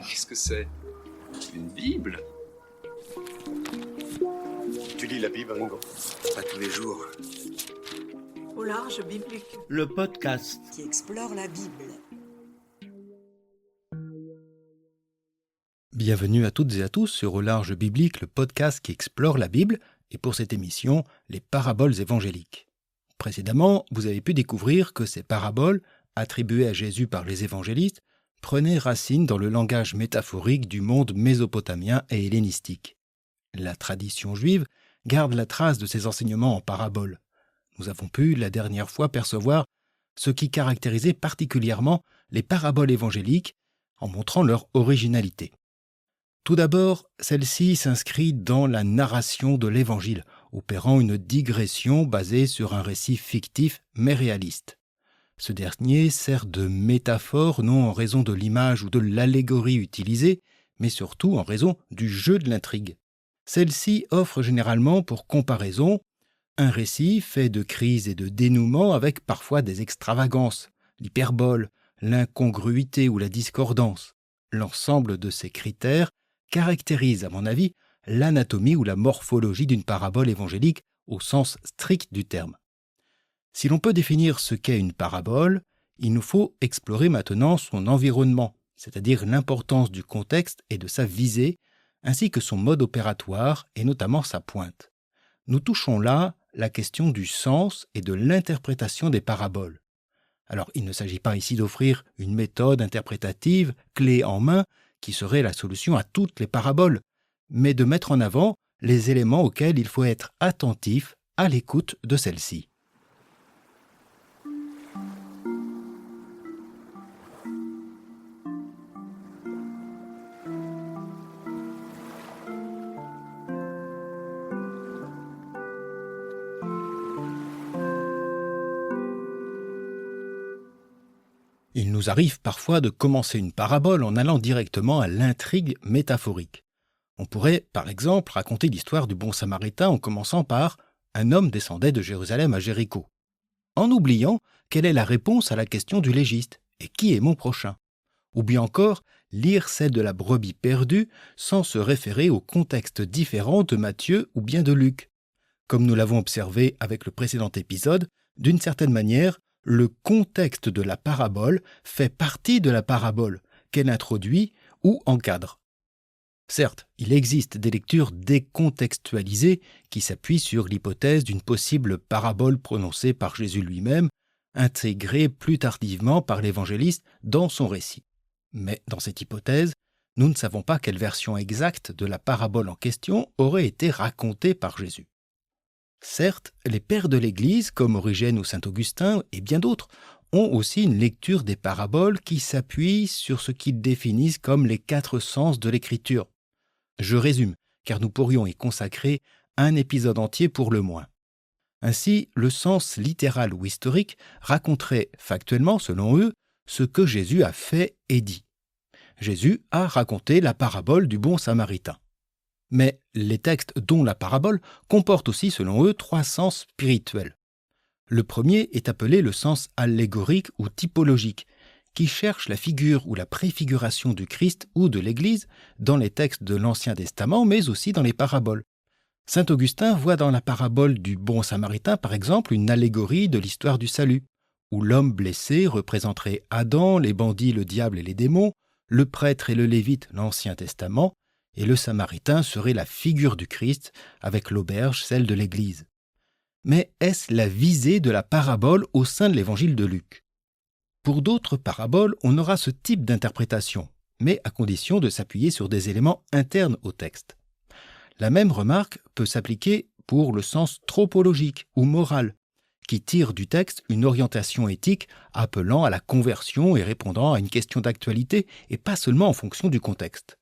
Qu'est-ce que c'est? Une Bible? Tu lis la Bible, Ringo? Pas tous les jours. Au large biblique. Le podcast. Qui explore la Bible. Bienvenue à toutes et à tous sur Au large biblique, le podcast qui explore la Bible, et pour cette émission, les paraboles évangéliques. Précédemment, vous avez pu découvrir que ces paraboles, attribuées à Jésus par les évangélistes, prenaient racine dans le langage métaphorique du monde mésopotamien et hellénistique. La tradition juive garde la trace de ces enseignements en paraboles. Nous avons pu, la dernière fois, percevoir ce qui caractérisait particulièrement les paraboles évangéliques en montrant leur originalité. Tout d'abord, celle-ci s'inscrit dans la narration de l'Évangile, opérant une digression basée sur un récit fictif mais réaliste. Ce dernier sert de métaphore non en raison de l'image ou de l'allégorie utilisée, mais surtout en raison du jeu de l'intrigue. Celle-ci offre généralement pour comparaison un récit fait de crises et de dénouements avec parfois des extravagances, l'hyperbole, l'incongruité ou la discordance. L'ensemble de ces critères caractérise, à mon avis, l'anatomie ou la morphologie d'une parabole évangélique au sens strict du terme. Si l'on peut définir ce qu'est une parabole, il nous faut explorer maintenant son environnement, c'est-à-dire l'importance du contexte et de sa visée, ainsi que son mode opératoire et notamment sa pointe. Nous touchons là la question du sens et de l'interprétation des paraboles. Alors, il ne s'agit pas ici d'offrir une méthode interprétative, clé en main, qui serait la solution à toutes les paraboles, mais de mettre en avant les éléments auxquels il faut être attentif à l'écoute de celle-ci. Il nous arrive parfois de commencer une parabole en allant directement à l'intrigue métaphorique. On pourrait, par exemple, raconter l'histoire du bon Samaritain en commençant par « Un homme descendait de Jérusalem à Jéricho », en oubliant quelle est la réponse à la question du légiste « Et qui est mon prochain ?» Ou bien encore, lire celle de la brebis perdue sans se référer au contexte différent de Matthieu ou bien de Luc. Comme nous l'avons observé avec le précédent épisode, d'une certaine manière, le contexte de la parabole fait partie de la parabole qu'elle introduit ou encadre. Certes, il existe des lectures décontextualisées qui s'appuient sur l'hypothèse d'une possible parabole prononcée par Jésus lui-même, intégrée plus tardivement par l'évangéliste dans son récit. Mais dans cette hypothèse, nous ne savons pas quelle version exacte de la parabole en question aurait été racontée par Jésus. Certes, les pères de l'Église, comme Origène ou saint Augustin et bien d'autres, ont aussi une lecture des paraboles qui s'appuie sur ce qu'ils définissent comme les 4 sens de l'Écriture. Je résume, car nous pourrions y consacrer un épisode entier pour le moins. Ainsi, le sens littéral ou historique raconterait factuellement, selon eux, ce que Jésus a fait et dit. Jésus a raconté la parabole du bon Samaritain. Mais les textes dont la parabole comportent aussi, selon eux, 3 sens spirituels. Le premier est appelé le sens allégorique ou typologique, qui cherche la figure ou la préfiguration du Christ ou de l'Église dans les textes de l'Ancien Testament, mais aussi dans les paraboles. Saint Augustin voit dans la parabole du bon Samaritain, par exemple, une allégorie de l'histoire du salut, où l'homme blessé représenterait Adam, les bandits, le diable et les démons, le prêtre et le lévite, l'Ancien Testament, et le Samaritain serait la figure du Christ, avec l'auberge, celle de l'Église. Mais est-ce la visée de la parabole au sein de l'évangile de Luc ? Pour d'autres paraboles, on aura ce type d'interprétation, mais à condition de s'appuyer sur des éléments internes au texte. La même remarque peut s'appliquer pour le sens tropologique ou moral, qui tire du texte une orientation éthique appelant à la conversion et répondant à une question d'actualité et pas seulement en fonction du contexte.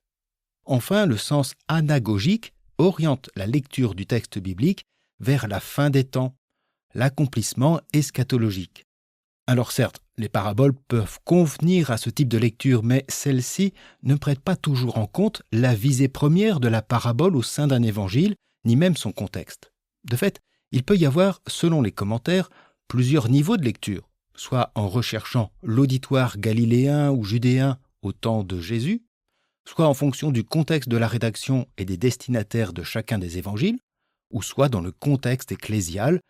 Enfin, le sens anagogique oriente la lecture du texte biblique vers la fin des temps, l'accomplissement eschatologique. Alors certes, les paraboles peuvent convenir à ce type de lecture, mais celles-ci ne prêtent pas toujours en compte la visée première de la parabole au sein d'un évangile, ni même son contexte. De fait, il peut y avoir, selon les commentaires, plusieurs niveaux de lecture, soit en recherchant l'auditoire galiléen ou judéen au temps de Jésus, soit en fonction du contexte de la rédaction et des destinataires de chacun des évangiles, ou soit dans le contexte ecclésial,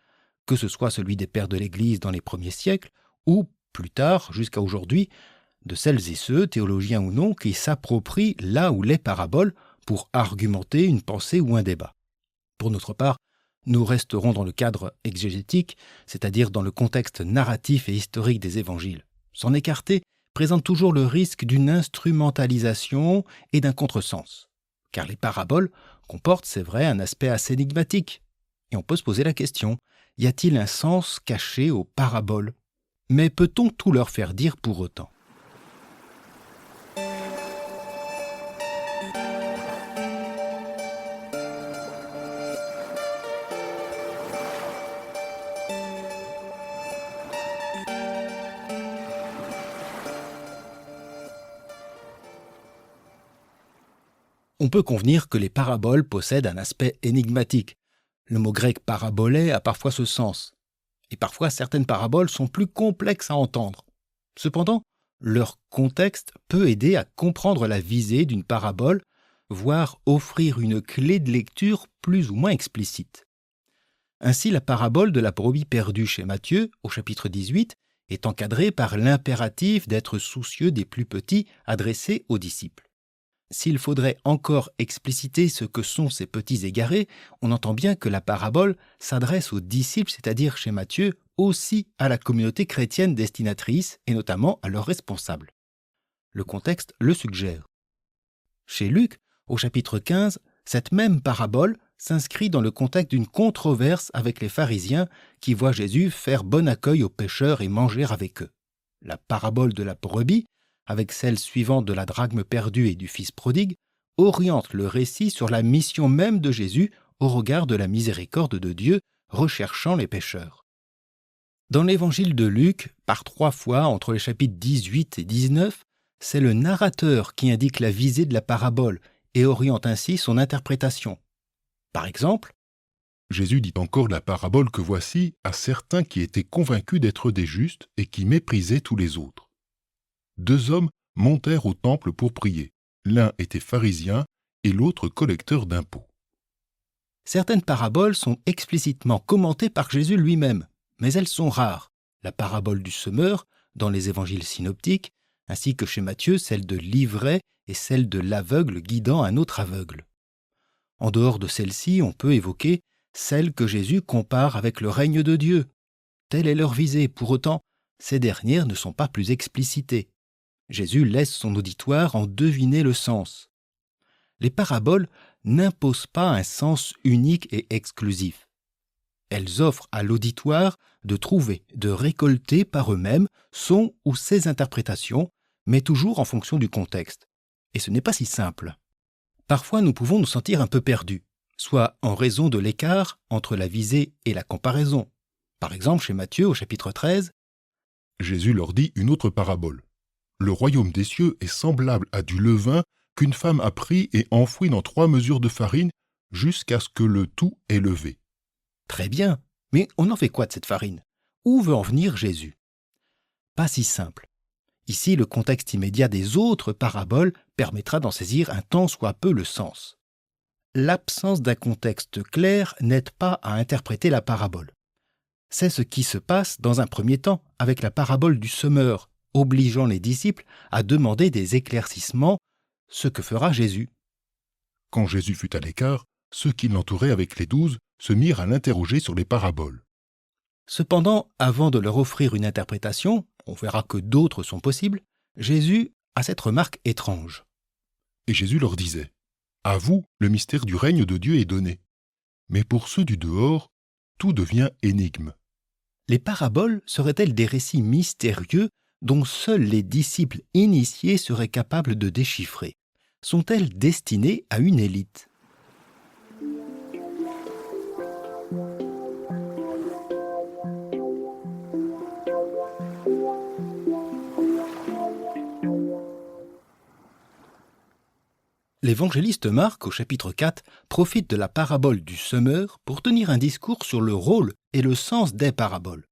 que ce soit celui des pères de l'Église dans les premiers siècles, ou plus tard, jusqu'à aujourd'hui, de celles et ceux, théologiens ou non, qui s'approprient là où les paraboles pour argumenter une pensée ou un débat. Pour notre part, nous resterons dans le cadre exégétique, c'est-à-dire dans le contexte narratif et historique des évangiles. S'en écarter présente toujours le risque d'une instrumentalisation et d'un contresens. Car les paraboles comportent, c'est vrai, un aspect assez énigmatique. Et on peut se poser la question, y a-t-il un sens caché aux paraboles ? Mais peut-on tout leur faire dire pour autant ? On peut convenir que les paraboles possèdent un aspect énigmatique. Le mot grec « parabolé » a parfois ce sens. Et parfois, certaines paraboles sont plus complexes à entendre. Cependant, leur contexte peut aider à comprendre la visée d'une parabole, voire offrir une clé de lecture plus ou moins explicite. Ainsi, la parabole de la brebis perdue chez Matthieu, au chapitre 18, est encadrée par l'impératif d'être soucieux des plus petits adressé aux disciples. S'il faudrait encore expliciter ce que sont ces petits égarés, on entend bien que la parabole s'adresse aux disciples, c'est-à-dire chez Matthieu, aussi à la communauté chrétienne destinatrice et notamment à leurs responsables. Le contexte le suggère. Chez Luc, au chapitre 15, cette même parabole s'inscrit dans le contexte d'une controverse avec les pharisiens qui voient Jésus faire bon accueil aux pécheurs et manger avec eux. La parabole de la brebis, avec celle suivante de la drachme perdue et du fils prodigue, oriente le récit sur la mission même de Jésus au regard de la miséricorde de Dieu recherchant les pécheurs. Dans l'évangile de Luc, par 3 fois entre les chapitres 18 et 19, c'est le narrateur qui indique la visée de la parabole et oriente ainsi son interprétation. Par exemple, Jésus dit encore la parabole que voici à certains qui étaient convaincus d'être des justes et qui méprisaient tous les autres. 2 hommes montèrent au temple pour prier. L'un était pharisien et l'autre collecteur d'impôts. certaines paraboles sont explicitement commentées par Jésus lui-même, mais elles sont rares. La parabole du semeur, dans les évangiles synoptiques, ainsi que chez Matthieu, celle de l'ivraie et celle de l'aveugle guidant un autre aveugle. En dehors de celle-ci, on peut évoquer celle que Jésus compare avec le règne de Dieu. Telle est leur visée. Pour autant, ces dernières ne sont pas plus explicitées. Jésus laisse son auditoire en deviner le sens. Les paraboles n'imposent pas un sens unique et exclusif. Elles offrent à l'auditoire de trouver, de récolter par eux-mêmes son ou ses interprétations, mais toujours en fonction du contexte. Et ce n'est pas si simple. Parfois, nous pouvons nous sentir un peu perdus, soit en raison de l'écart entre la visée et la comparaison. Par exemple, chez Matthieu, au chapitre 13, Jésus leur dit une autre parabole. Le royaume des cieux est semblable à du levain qu'une femme a pris et enfoui dans 3 mesures de farine jusqu'à ce que le tout ait levé. très bien, mais on en fait quoi de cette farine? Où veut en venir Jésus? Pas si simple. Ici, le contexte immédiat des autres paraboles permettra d'en saisir un tant soit peu le sens. L'absence d'un contexte clair n'aide pas à interpréter la parabole. C'est ce qui se passe dans un premier temps avec la parabole du semeur, obligeant les disciples à demander des éclaircissements, ce que fera Jésus. Quand Jésus fut à l'écart, ceux qui l'entouraient avec les 12 se mirent à l'interroger sur les paraboles. Cependant, avant de leur offrir une interprétation, on verra que d'autres sont possibles, Jésus a cette remarque étrange. Et Jésus leur disait, « À vous, le mystère du règne de Dieu est donné. Mais pour ceux du dehors, tout devient énigme. » Les paraboles seraient-elles des récits mystérieux dont seuls les disciples initiés seraient capables de déchiffrer? Sont-elles destinées à une élite? L'évangéliste Marc, au chapitre 4, profite de la parabole du semeur pour tenir un discours sur le rôle et le sens des paraboles.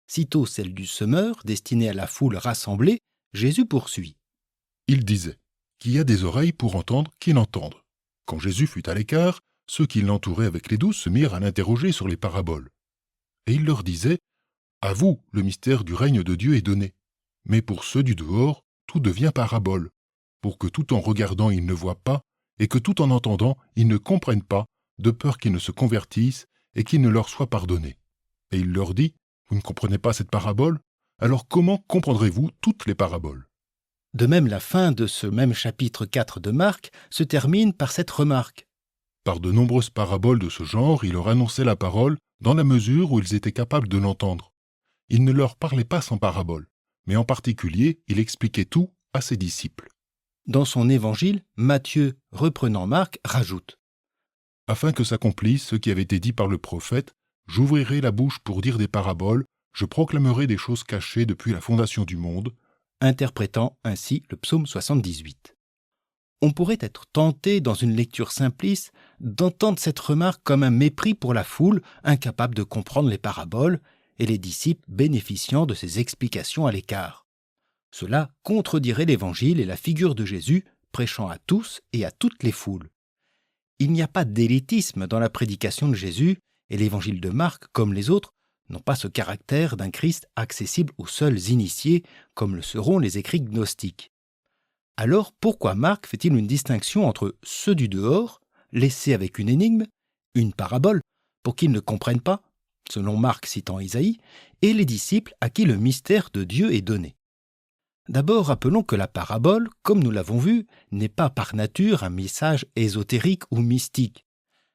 Sitôt celle du semeur, destinée à la foule rassemblée, Jésus poursuit. Il disait, Qui a des oreilles pour entendre, qu'il entende. Quand Jésus fut à l'écart, ceux qui l'entouraient avec les douze se mirent à l'interroger sur les paraboles. Et il leur disait, « À vous, le mystère du règne de Dieu est donné. Mais pour ceux du dehors, tout devient parabole, pour que tout en regardant ils ne voient pas, et que tout en entendant ils ne comprennent pas, de peur qu'ils ne se convertissent et qu'il ne leur soit pardonné. » Et il leur dit, « Vous ne comprenez pas cette parabole? Alors comment comprendrez-vous toutes les paraboles ?» De même, la fin de ce même chapitre 4 de Marc se termine par cette remarque. Par de nombreuses paraboles de ce genre, il leur annonçait la parole dans la mesure où ils étaient capables de l'entendre. Il ne leur parlait pas sans parabole, mais en particulier, il expliquait tout à ses disciples. Dans son évangile, Matthieu, reprenant Marc, rajoute « Afin que s'accomplisse ce qui avait été dit par le prophète, j'ouvrirai la bouche pour dire des paraboles, je proclamerai des choses cachées depuis la fondation du monde, interprétant ainsi le psaume 78. On pourrait être tenté, dans une lecture simpliste, d'entendre cette remarque comme un mépris pour la foule, incapable de comprendre les paraboles, et les disciples bénéficiant de ces explications à l'écart. Cela contredirait l'Évangile et la figure de Jésus, prêchant à tous et à toutes les foules. Il n'y a pas d'élitisme dans la prédication de Jésus, et l'Évangile de Marc, comme les autres, n'ont pas ce caractère d'un Christ accessible aux seuls initiés, comme le seront les écrits gnostiques. Alors pourquoi Marc fait-il une distinction entre ceux du dehors, laissés avec une énigme, une parabole, pour qu'ils ne comprennent pas, selon Marc citant Isaïe, et les disciples à qui le mystère de Dieu est donné? D'abord, rappelons que la parabole, comme nous l'avons vu, n'est pas par nature un message ésotérique ou mystique.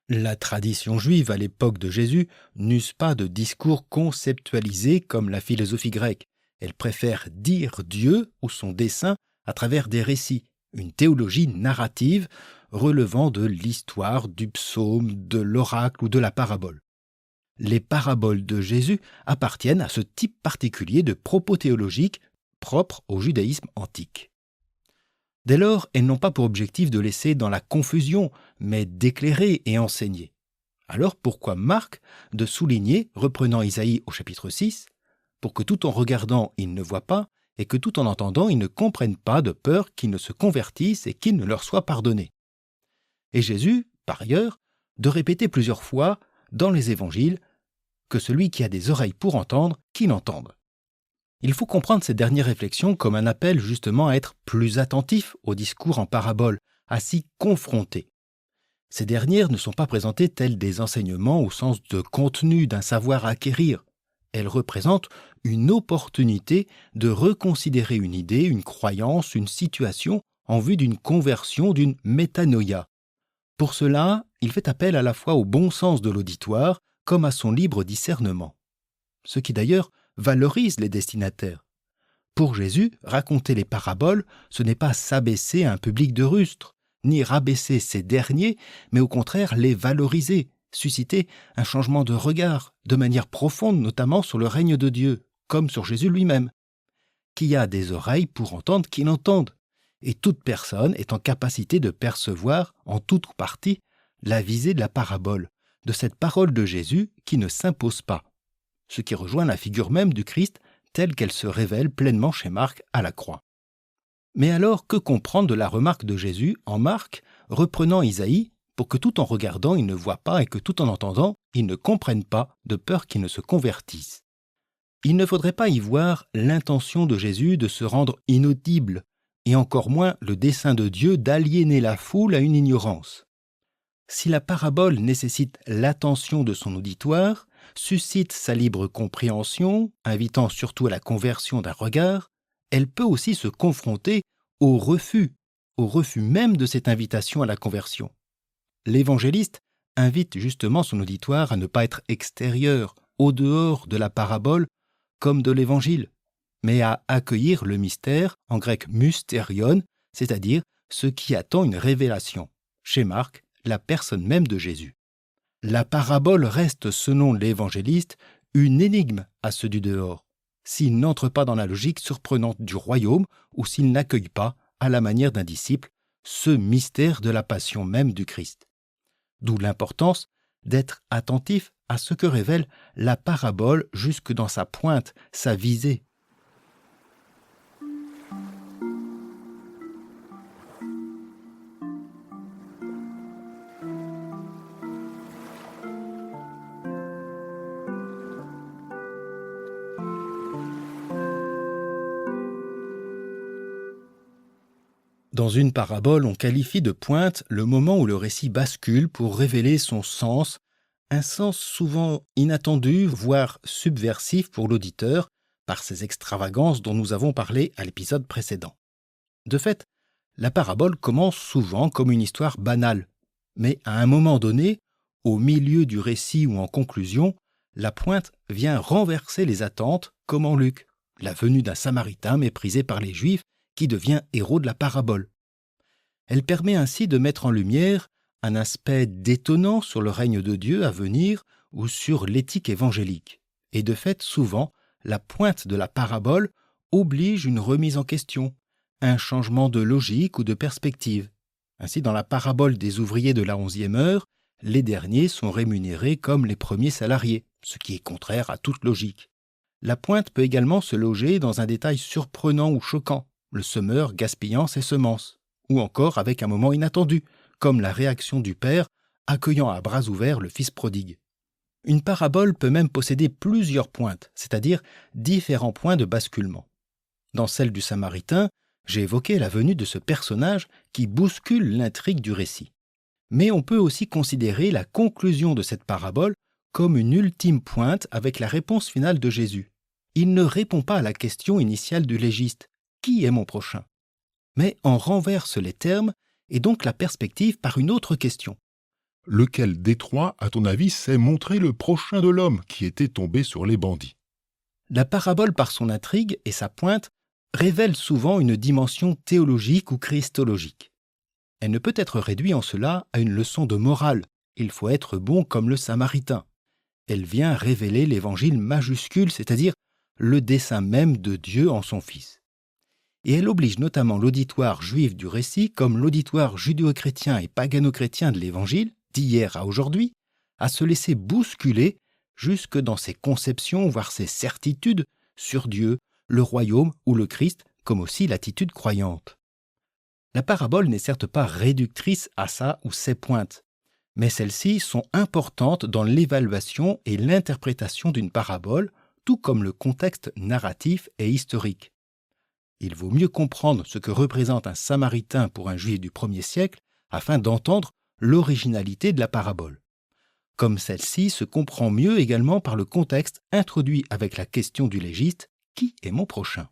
La tradition juive à l'époque de Jésus n'use pas de discours conceptualisés comme la philosophie grecque. Elle préfère dire Dieu ou son dessein à travers des récits, une théologie narrative relevant de l'histoire, du psaume, de l'oracle ou de la parabole. Les paraboles de Jésus appartiennent à ce type particulier de propos théologiques propre au judaïsme antique. Dès lors, elles n'ont pas pour objectif de laisser dans la confusion, mais d'éclairer et enseigner. Alors pourquoi Marc de souligner, reprenant Isaïe au chapitre 6, « Pour que tout en regardant ils ne voient pas, et que tout en entendant ils ne comprennent pas, de peur qu'ils ne se convertissent et qu'il ne leur soit pardonné. » Et Jésus, par ailleurs, de répéter plusieurs fois dans les évangiles que celui qui a des oreilles pour entendre, qu'il entende. Il faut comprendre cette dernière réflexion comme un appel justement à être plus attentif au discours en parabole, à s'y confronter. Ces dernières ne sont pas présentées telles des enseignements au sens de contenu d'un savoir à acquérir. Elles représentent une opportunité de reconsidérer une idée, une croyance, une situation en vue d'une conversion, d'une métanoïa. Pour cela, il fait appel à la fois au bon sens de l'auditoire comme à son libre discernement. Ce qui d'ailleurs valorise les destinataires. Pour Jésus, raconter les paraboles, ce n'est pas s'abaisser à un public de rustres, ni rabaisser ces derniers, mais au contraire les valoriser, susciter un changement de regard, de manière profonde notamment sur le règne de Dieu, comme sur Jésus lui-même. Qui a des oreilles pour entendre, qu'il entende. Et toute personne est en capacité de percevoir, en toute ou partie, la visée de la parabole, de cette parole de Jésus qui ne s'impose pas. Ce qui rejoint la figure même du Christ telle qu'elle se révèle pleinement chez Marc à la croix. Mais alors, que comprendre de la remarque de Jésus en Marc, reprenant Isaïe, pour que tout en regardant ils ne voient pas et que tout en entendant ils ne comprennent pas, de peur qu'ils ne se convertissent? Il ne faudrait pas y voir l'intention de Jésus de se rendre inaudible, et encore moins le dessein de Dieu d'aliéner la foule à une ignorance. Si la parabole nécessite l'attention de son auditoire, suscite sa libre compréhension, invitant surtout à la conversion d'un regard, elle peut aussi se confronter au refus même de cette invitation à la conversion. L'évangéliste invite justement son auditoire à ne pas être extérieur, au dehors de la parabole comme de l'évangile, mais à accueillir le mystère, en grec mysterion, c'est-à-dire ce qui attend une révélation. Chez Marc, la personne même de Jésus. La parabole reste, selon l'évangéliste, une énigme à ceux du dehors, s'ils n'entrent pas dans la logique surprenante du royaume ou s'ils n'accueillent pas, à la manière d'un disciple, ce mystère de la passion même du Christ. D'où l'importance d'être attentif à ce que révèle la parabole jusque dans sa pointe, sa visée. Dans une parabole, on qualifie de pointe le moment où le récit bascule pour révéler son sens, un sens souvent inattendu, voire subversif pour l'auditeur, par ces extravagances dont nous avons parlé à l'épisode précédent. De fait, la parabole commence souvent comme une histoire banale, mais à un moment donné, au milieu du récit ou en conclusion, la pointe vient renverser les attentes, comme en Luc, la venue d'un Samaritain méprisé par les Juifs qui devient héros de la parabole. Elle permet ainsi de mettre en lumière un aspect détonnant sur le règne de Dieu à venir ou sur l'éthique évangélique. Et de fait, souvent, la pointe de la parabole oblige une remise en question, un changement de logique ou de perspective. Ainsi, dans la parabole des ouvriers de la 11e heure, les derniers sont rémunérés comme les premiers salariés, ce qui est contraire à toute logique. La pointe peut également se loger dans un détail surprenant ou choquant, le semeur gaspillant ses semences, ou encore avec un moment inattendu, comme la réaction du père accueillant à bras ouverts le fils prodigue. Une parabole peut même posséder plusieurs pointes, c'est-à-dire différents points de basculement. Dans celle du Samaritain, j'ai évoqué la venue de ce personnage qui bouscule l'intrigue du récit. Mais on peut aussi considérer la conclusion de cette parabole comme une ultime pointe avec la réponse finale de Jésus. Il ne répond pas à la question initiale du légiste « Qui est mon prochain ?», mais en renverse les termes et donc la perspective par une autre question. Lequel des trois, à ton avis, s'est montré le prochain de l'homme qui était tombé sur les bandits ? La parabole, par son intrigue et sa pointe, révèle souvent une dimension théologique ou christologique. Elle ne peut être réduite en cela à une leçon de morale. Il faut être bon comme le Samaritain. Elle vient révéler l'évangile majuscule, c'est-à-dire le dessein même de Dieu en son Fils. Et elle oblige notamment l'auditoire juif du récit, comme l'auditoire judéo-chrétien et pagano-chrétien de l'Évangile, d'hier à aujourd'hui, à se laisser bousculer jusque dans ses conceptions, voire ses certitudes sur Dieu, le royaume ou le Christ, comme aussi l'attitude croyante. La parabole n'est certes pas réductrice à sa ou ses pointes, mais celles-ci sont importantes dans l'évaluation et l'interprétation d'une parabole, tout comme le contexte narratif et historique. Il vaut mieux comprendre ce que représente un Samaritain pour un Juif du 1er siècle afin d'entendre l'originalité de la parabole. Comme celle-ci se comprend mieux également par le contexte introduit avec la question du légiste « Qui est mon prochain ?»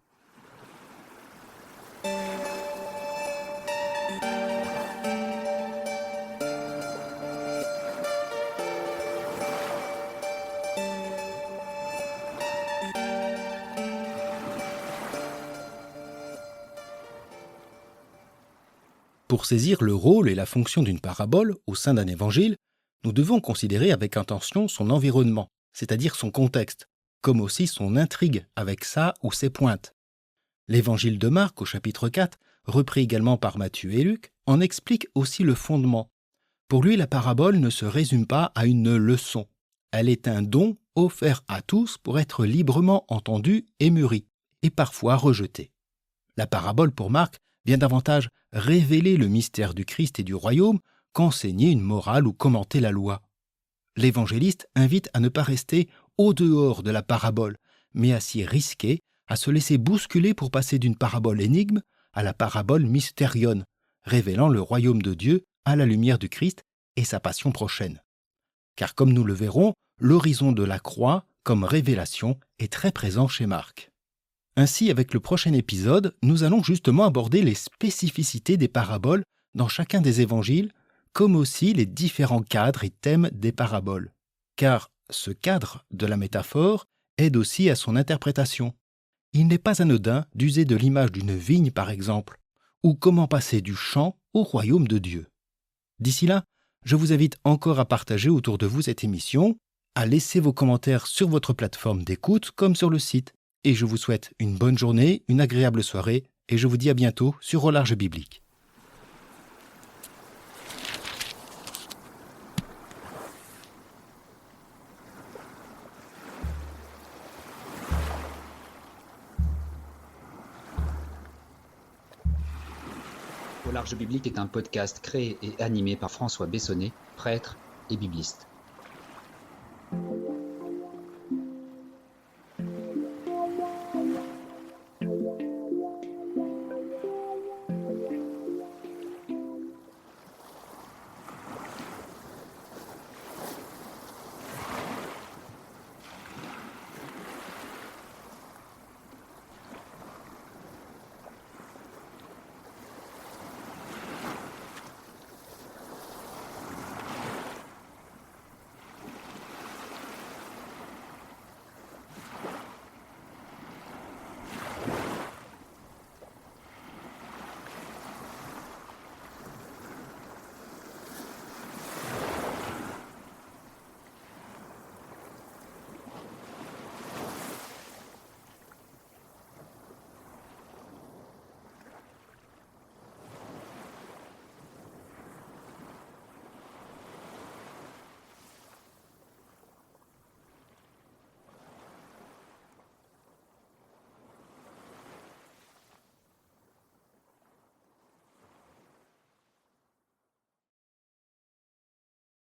Pour saisir le rôle et la fonction d'une parabole au sein d'un évangile, nous devons considérer avec attention son environnement, c'est-à-dire son contexte, comme aussi son intrigue avec sa ou ses pointes. L'évangile de Marc au chapitre 4, repris également par Matthieu et Luc, en explique aussi le fondement. Pour lui, la parabole ne se résume pas à une leçon. Elle est un don offert à tous pour être librement entendu et mûri, et parfois rejeté. La parabole pour Marc vient davantage révéler le mystère du Christ et du royaume qu'enseigner une morale ou commenter la loi. L'évangéliste invite à ne pas rester au dehors de la parabole, mais à s'y risquer, à se laisser bousculer pour passer d'une parabole énigme à la parabole mystérion, révélant le royaume de Dieu à la lumière du Christ et sa passion prochaine. Car comme nous le verrons, l'horizon de la croix, comme révélation, est très présent chez Marc. Ainsi, avec le prochain épisode, nous allons justement aborder les spécificités des paraboles dans chacun des évangiles, comme aussi les différents cadres et thèmes des paraboles. Car ce cadre de la métaphore aide aussi à son interprétation. Il n'est pas anodin d'user de l'image d'une vigne, par exemple, ou comment passer du champ au royaume de Dieu. D'ici là, je vous invite encore à partager autour de vous cette émission, à laisser vos commentaires sur votre plateforme d'écoute comme sur le site. Et je vous souhaite une bonne journée, une agréable soirée, et je vous dis à bientôt sur Au Large Biblique. Au Large Biblique est un podcast créé et animé par François Bessonnet, prêtre et bibliste.